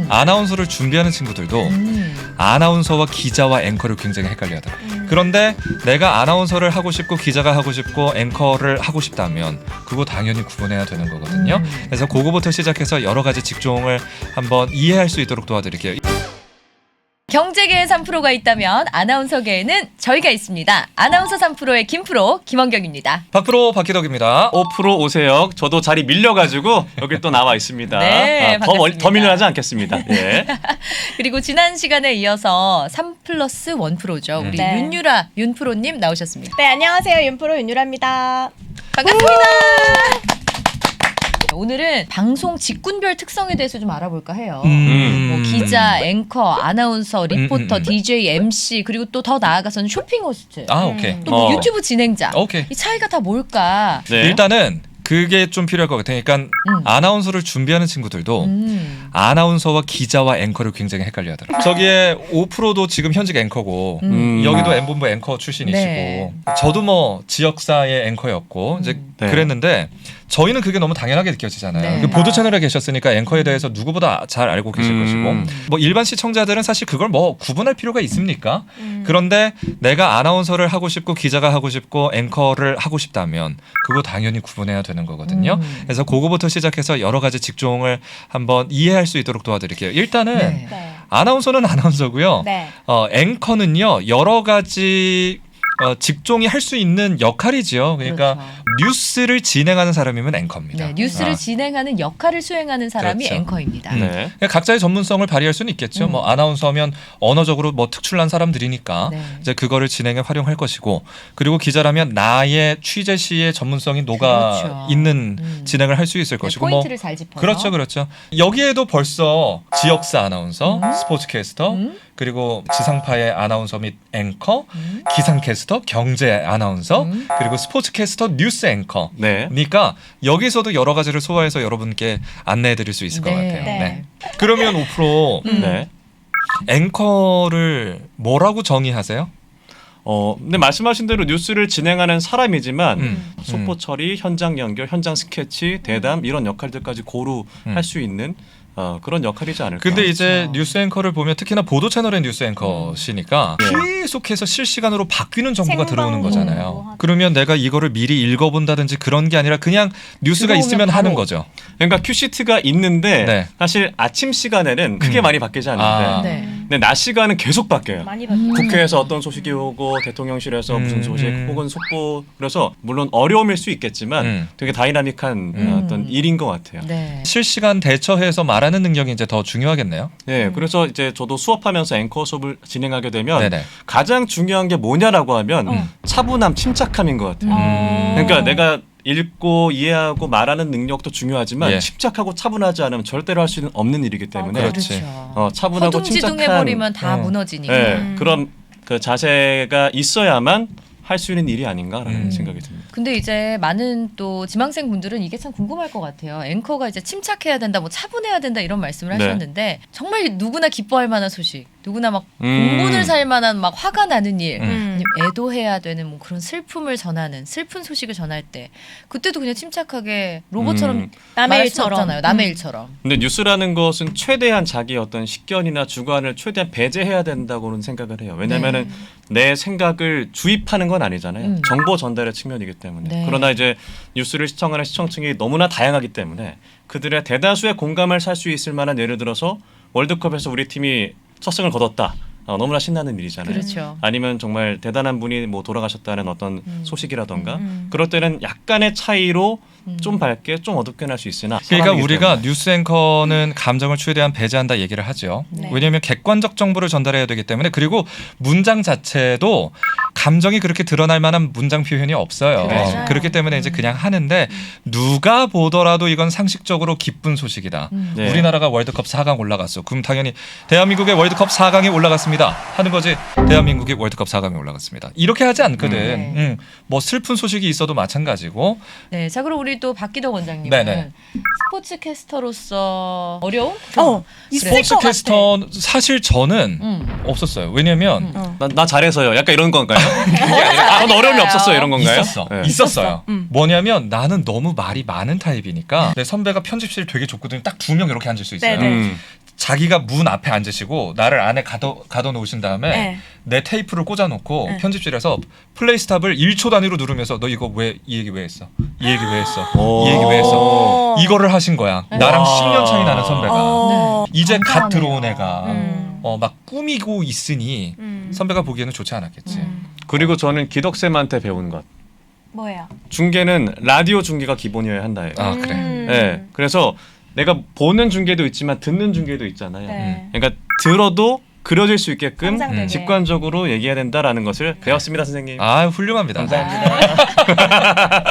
아나운서를 준비하는 친구들도 아나운서와 기자와 앵커를 굉장히 헷갈려하더라고요. 그런데 내가 아나운서를 하고 싶고 기자가 하고 싶고 앵커를 하고 싶다면 그거 당연히 구분해야 되는 거거든요. 그래서 그거부터 시작해서 여러 가지 직종을 한번 이해할 수 있도록 도와드릴게요. 경제계에 3프로가 있다면 아나운서계에는 저희가 있습니다. 아나운서 3프로의 김프로 김원경입니다. 박프로 박기덕입니다. 5% 오세혁. 저도 자리 밀려가지고 여기 또 나와 있습니다. 네, 더 밀려나지 않겠습니다. 예. 그리고 지난 시간에 이어서 3+1프로죠. 우리 네. 윤유라 윤프로님 나오셨습니다. 네, 안녕하세요. 윤프로 윤유라입니다. 반갑습니다. 오늘은 방송 직군별 특성에 대해서 좀 알아볼까 해요. 뭐 기자, 앵커, 아나운서, 리포터, DJ, MC 그리고 또 더 나아가서는 쇼핑 호스트. 아 오케이. 또 뭐 유튜브 진행자. 오케이. 이 차이가 다 뭘까? 네. 일단은 그게 좀 필요할 것 같아요. 그러니까 아나운서를 준비하는 친구들도 아나운서와 기자와 앵커를 굉장히 헷갈려하더라고요. 저기에 5%도 지금 현직 앵커고 여기도 M본부 앵커 출신이시고 네. 저도 뭐 지역사의 앵커였고 이제 네. 그랬는데 저희는 그게 너무 당연하게 느껴지잖아요. 네. 그 보도 채널에 계셨으니까 앵커에 대해서 누구보다 잘 알고 계실 것이고 뭐 일반 시청자들은 사실 그걸 뭐 구분할 필요가 있습니까? 그런데 내가 아나운서를 하고 싶고 기자가 하고 싶고 앵커를 하고 싶다면 그거 당연히 구분해야 되는 거거든요. 그래서 그거부터 시작해서 여러 가지 직종을 한번 이해할 수 있도록 도와드릴게요. 일단은 네. 네. 아나운서는 아나운서고요. 네. 앵커는요 여러 가지 직종이 할 수 있는 역할이지요. 그러니까 그렇죠. 뉴스를 진행하는 사람이면 앵커입니다. 네, 뉴스를 아. 진행하는 역할을 수행하는 사람이 그렇죠. 앵커입니다. 네. 그러니까 각자의 전문성을 발휘할 수는 있겠죠. 뭐 아나운서면 언어적으로 뭐 특출난 사람들이니까 네. 이제 그거를 진행에 활용할 것이고, 그리고 기자라면 나의 취재 시의 전문성이 녹아 그렇죠. 있는 진행을 할 수 있을 네, 것이고, 포인트를 잘 짚어서. 그렇죠, 그렇죠. 여기에도 벌써 지역사 아나운서, 스포츠캐스터, 그리고 지상파의 아나운서 및 앵커, 기상캐스터, 경제 아나운서, 그리고 스포츠캐스터, 뉴스 앵커. 네. 그러니까 여기서도 여러 가지를 소화해서 여러분께 안내해드릴 수 있을 것 네. 같아요. 네. 네. 그러면 5% 네. 앵커를 뭐라고 정의하세요? 근데 말씀하신 대로 뉴스를 진행하는 사람이지만 속보 음. 처리, 현장 연결, 현장 스케치, 대담 이런 역할들까지 고루 할 수 있는 그런 역할이지 않을까. 근데 이제 그렇죠. 뉴스 앵커를 보면 특히나 보도 채널의 뉴스 앵커시니까 네. 계속해서 실시간으로 바뀌는 정보가 생방송 들어오는 거잖아요. 하죠. 그러면 내가 이거를 미리 읽어본다든지 그런 게 아니라 그냥 뉴스가 들어오면 있으면 바로. 하는 거죠. 그러니까 큐시트가 있는데 네. 사실 아침 시간에는 크게 많이 바뀌지 않는데 아. 네. 근데 낮 시간은 계속 바뀌어요. 많이 봤죠. 국회에서 어떤 소식이 오고 대통령실에서 무슨 소식 혹은 속보, 그래서 물론 어려움일 수 있겠지만 되게 다이나믹한 어떤 일인 것 같아요. 네. 실시간 대처해서 말하는 능력이 이제 더 중요하겠네요. 네, 그래서 이제 저도 수업하면서 앵커 수업을 진행하게 되면 네네. 가장 중요한 게 뭐냐라고 하면 차분함, 침착함인 것 같아요. 그러니까 내가 읽고 이해하고 말하는 능력도 중요하지만 예. 침착하고 차분하지 않으면 절대로 할 수 없는 일이기 때문에 그렇지. 차분하고 침착한 허둥지둥해버리면 다 무너지니까. 그런 그 자세가 있어야만 할 수 있는 일이 아닌가라는 생각이 듭니다. 근데 이제 많은 또 지망생 분들은 이게 참 궁금할 것 같아요. 앵커가 이제 침착해야 된다, 뭐 차분해야 된다 이런 말씀을 네. 하셨는데 정말 누구나 기뻐할 만한 소식, 누구나 막 공분을 살 만한 막 화가 나는 일, 아니면 애도해야 되는 뭐 그런 슬픔을 전하는 슬픈 소식을 전할 때 그때도 그냥 침착하게 로봇처럼 남의 말할 수 일처럼. 없잖아요. 남의 일처럼. 근데 뉴스라는 것은 최대한 자기 어떤 식견이나 주관을 최대한 배제해야 된다고는 생각을 해요. 왜냐하면은 내 생각을 주입하는 건 아니잖아요. 정보 전달의 측면이기 때문에. 네. 그러나 이제 뉴스를 시청하는 시청층이 너무나 다양하기 때문에 그들의 대다수의 공감을 살 수 있을 만한, 예를 들어서 월드컵에서 우리 팀이 첫 승을 거뒀다. 너무나 신나는 일이잖아요. 그렇죠. 아니면 정말 대단한 분이 뭐 돌아가셨다는 어떤 소식이라던가 그럴 때는 약간의 차이로 좀 밝게 좀 어둡게 날 수 있으나 그러니까 사람이기 우리가 때문에. 뉴스 앵커는 감정을 최대한 배제한다 얘기를 하죠. 네. 왜냐하면 객관적 정보를 전달해야 되기 때문에. 그리고 문장 자체도 감정이 그렇게 드러날 만한 문장 표현이 없어요. 맞아요. 그렇기 때문에 이제 그냥 하는데 누가 보더라도 이건 상식적으로 기쁜 소식이다. 네. 우리나라가 월드컵 4강 올라갔어. 그럼 당연히 대한민국의 월드컵 4강에 올라갔습니다 하는 거지. 대한민국이 월드컵 4강에 올라갔습니다. 이렇게 하지 않거든. 뭐 슬픈 소식이 있어도 마찬가지고. 네, 자 그럼 우리 또 박기덕 원장님은 네네. 스포츠 캐스터로서 어려움? 있을 것 스포츠 캐스터 사실 저는 없었어요. 왜냐면 나 잘해서요. 약간 이런 건가요? 넌 어려움이 없었어요. 이런 건가요? 있었어. 네. 있었어요. 뭐냐면 나는 너무 말이 많은 타입이니까 내 선배가 편집실 되게 좁거든요. 딱 2명 이렇게 앉을 수 있어요. 네네. 자기가 문 앞에 앉으시고 나를 안에 가둬 놓으신 다음에 네. 내 테이프를 꽂아놓고 네. 편집실에서 플레이 스탑을 1초 단위로 누르면서 너 이거 왜 이 얘기 왜 했어? 이 얘기 왜 했어? 오. 이 얘기 왜 했어? 이거를 하신 거야. 나랑 와. 10년 차이 나는 선배가 이제 갓 감사하네요. 들어온 애가 막 꾸미고 있으니 음. 선배가 보기에는 좋지 않았겠지. 그리고 저는 기덕쌤한테 배운 것. 뭐예요? 중계는 라디오 중계가 기본이어야 한다예요. 아 그래. 네. 그래서 내가 보는 중계도 있지만 듣는 중계도 있잖아요. 네. 그러니까 들어도 그려질 수 있게끔 상상되게. 직관적으로 얘기해야 된다라는 것을 배웠습니다, 선생님. 아 훌륭합니다. 감사합니다.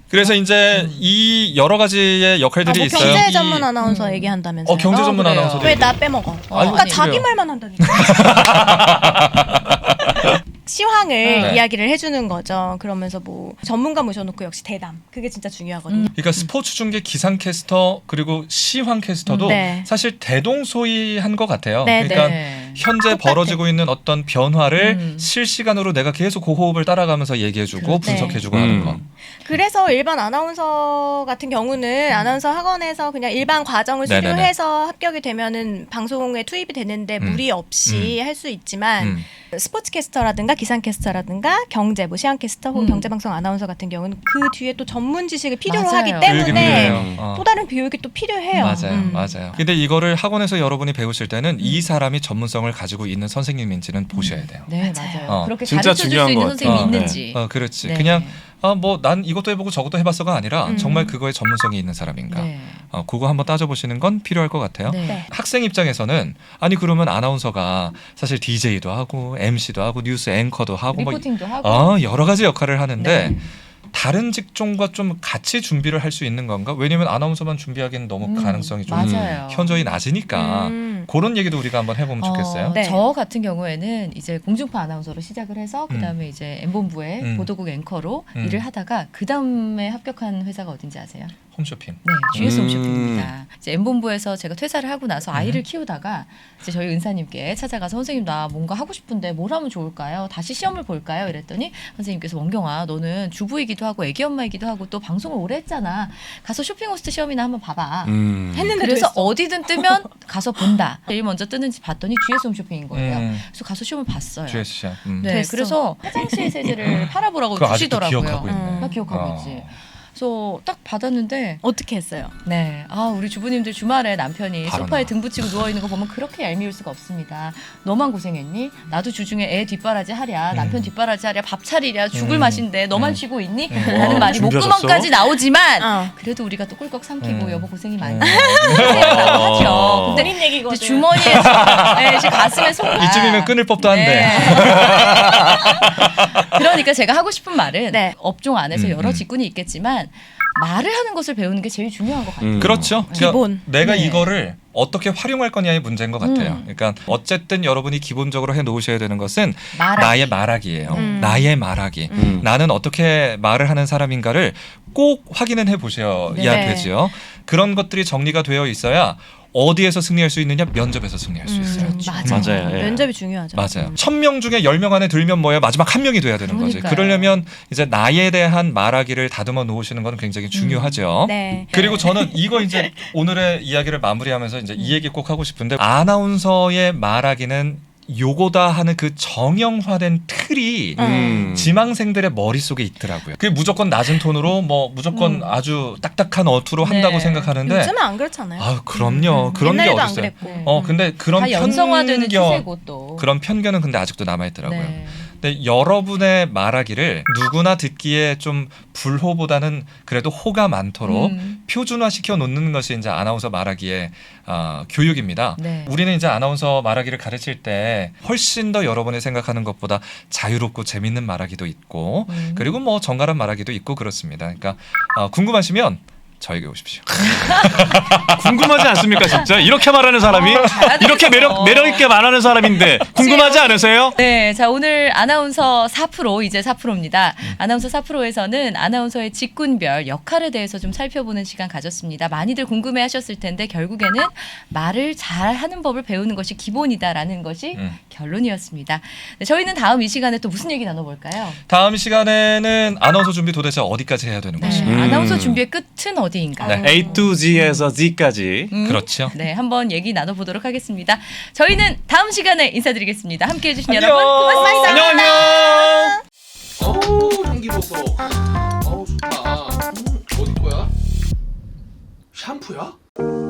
그래서 이제 이 여러 가지의 역할들이 있어요. 경제 전문 아나운서 얘기한다면서요? 경제 전문 그래요. 아나운서도 왜 나 빼먹어? 그러니까 아니, 자기 그래요. 말만 한다니까. 시황을 네. 이야기를 해주는 거죠. 그러면서 뭐 전문가 모셔놓고 역시 대담. 그게 진짜 중요하거든요. 그러니까 스포츠 중계 기상 캐스터 그리고 시황 캐스터도 네. 사실 대동소이한 것 같아요. 네, 그러니까 네. 현재 똑같아. 벌어지고 있는 어떤 변화를 실시간으로 실시간으로 내가 계속 그 호흡을 따라가면서 얘기해주고 그렇죠. 분석해주고 하는 거. 그래서 일반 아나운서 같은 경우는 아나운서 학원에서 그냥 일반 과정을 네네네. 수료해서 합격이 되면은 방송에 투입이 되는데 무리 없이 할 수 있지만 스포츠 캐스터라든가 기상 캐스터라든가 경제 뭐 시황 캐스터 혹은 경제방송 아나운서 같은 경우는 그 뒤에 또 전문 지식이 필요로 맞아요. 하기 교육이 때문에 필요해요. 또 다른 교육이 또 필요해요. 맞아요, 맞아요. 근데 이거를 학원에서 여러분이 배우실 때는 이 사람이 전문성을 가지고 있는 선생님인지는 보셔야 돼요. 네, 맞아요. 맞아요. 그렇게 진짜 가르쳐 줄 수 중요한 있는 것 선생님이 같아요. 있는지. 그렇지. 네. 그냥 뭐 난 이것도 해보고 저것도 해봤어가 아니라 정말 그거에 전문성이 있는 사람인가. 네. 그거 한번 따져보시는 건 필요할 것 같아요. 네. 네. 학생 입장에서는 아니 그러면 아나운서가 사실 DJ도 하고 MC도 하고 뉴스 앵커도 하고 리포팅도 하고. 여러 가지 역할을 하는데 네. 다른 직종과 좀 같이 준비를 할 수 있는 건가? 왜냐면 아나운서만 준비하기는 너무 가능성이 좀 맞아요. 현저히 낮으니까 그런 얘기도 우리가 한번 해보면 좋겠어요. 네. 저 같은 경우에는 이제 공중파 아나운서로 시작을 해서 그다음에 이제 M본부에 보도국 앵커로 일을 하다가 그다음에 합격한 회사가 어딘지 아세요? 홈쇼핑. 네, GS 홈쇼핑입니다. 이제 M본부에서 제가 퇴사를 하고 나서 아이를 키우다가 이제 저희 은사님께 찾아가서 선생님 나 뭔가 하고 싶은데 뭘 하면 좋을까요? 다시 시험을 볼까요? 이랬더니 선생님께서 원경아 너는 주부이기도 하고 애기 엄마이기도 하고 또 방송을 오래 했잖아. 가서 쇼핑 호스트 시험이나 한번 봐봐. 했는데 그래서 됐어. 어디든 뜨면 가서 본다. 제일 먼저 뜨는지 봤더니 GS 홈쇼핑인 거예요. 그래서 그래서 가서 시험을 봤어요. GS 시험. 네, 됐어. 그래서 화장실 세제를 팔아보라고 그거 아직도 주시더라고요. 기억하고 있네. 나 기억하고 있지. 그래서 딱 받았는데 어떻게 했어요? 네, 우리 주부님들 주말에 남편이 바로 소파에 나와. 등 붙이고 누워 있는 거 보면 그렇게 얄미울 수가 없습니다. 너만 고생했니? 나도 주중에 애 뒷바라지 하랴, 남편 뒷바라지 하랴, 밥 차리랴, 죽을 맛인데 너만 쉬고 있니? 라는 말이 준비하셨어? 목구멍까지 나오지만 어. 그래도 우리가 또 꿀꺽 삼키고 여보 고생이 많네. 어. 하죠. 근데 본인 얘기거든. 이제 주머니에 네, 이제 가슴에 속 이쯤이면 끊을 법도 한데. 네. 그러니까 제가 하고 싶은 말은 네. 업종 안에서 여러 직군이 있겠지만 말을 하는 것을 배우는 게 제일 중요한 것 같아요. 그렇죠. 그러니까 기본. 내가 네. 이거를 어떻게 활용할 거냐의 문제인 것 같아요. 그러니까 어쨌든 여러분이 기본적으로 해 놓으셔야 되는 것은 말하기. 나의 말하기예요. 나의 말하기. 나는 어떻게 말을 하는 사람인가를 꼭 확인은 해 보셔야 네. 되죠. 그런 것들이 정리가 되어 있어야 어디에서 승리할 수 있느냐? 면접에서 승리할 수 있어요. 맞아요. 예. 면접이 중요하죠. 맞아요. 1000명 중에 10명 안에 들면 뭐예요? 마지막 한 명이 돼야 되는 거지. 그러니까요. 그러려면 이제 나에 대한 말하기를 다듬어 놓으시는 건 굉장히 중요하죠. 네. 그리고 저는 이거 이제 오늘의 이야기를 마무리하면서 이제 이 얘기 꼭 하고 싶은데 아나운서의 말하기는 요거다 하는 그 정형화된 틀이 지망생들의 머릿속에 있더라고요. 그게 무조건 낮은 톤으로 뭐 무조건 아주 딱딱한 어투로 한다고 네. 생각하는데 요즘은 안 그렇잖아요. 그럼요. 그런 게 옛날에도 안 어딨어요. 그랬고. 근데 그런 다 연성화되는 편견 추세고 또. 그런 편견은 근데 아직도 남아 있더라고요. 네. 근데 여러분의 말하기를 누구나 듣기에 좀 불호보다는 그래도 호가 많도록 표준화 시켜 놓는 것이 이제 아나운서 말하기의 교육입니다. 네. 우리는 이제 아나운서 말하기를 가르칠 때 훨씬 더 여러분이 생각하는 것보다 자유롭고 재밌는 말하기도 있고 그리고 뭐 정갈한 말하기도 있고 그렇습니다. 그러니까 궁금하시면 저에게 오십시오. 궁금하지 않습니까, 진짜? 이렇게 말하는 사람이 이렇게 매력 있게 말하는 사람인데 궁금하지 않으세요? 네, 자 오늘 아나운서 4프로 이제 4프로입니다. 아나운서 4프로에서는 아나운서의 직군별 역할에 대해서 좀 살펴보는 시간 가졌습니다. 많이들 궁금해하셨을 텐데 결국에는 말을 잘하는 법을 배우는 것이 기본이다라는 것이 결론이었습니다. 네, 저희는 다음 이 시간에 또 무슨 얘기 나눠볼까요? 다음 시간에는 아나운서 준비 도대체 어디까지 해야 되는 네, 것인가? 아나운서 준비의 끝은 어디인가? 네. A to G에서 Z까지. 그렇죠. 네, 한번 얘기 나눠보도록 하겠습니다. 저희는 다음 시간에 인사드리겠습니다. 함께해 주신 안녕. 여러분 고맙습니다. 안녕. 어우 향기로서 어우 좋다 어디 거야? 샴푸야?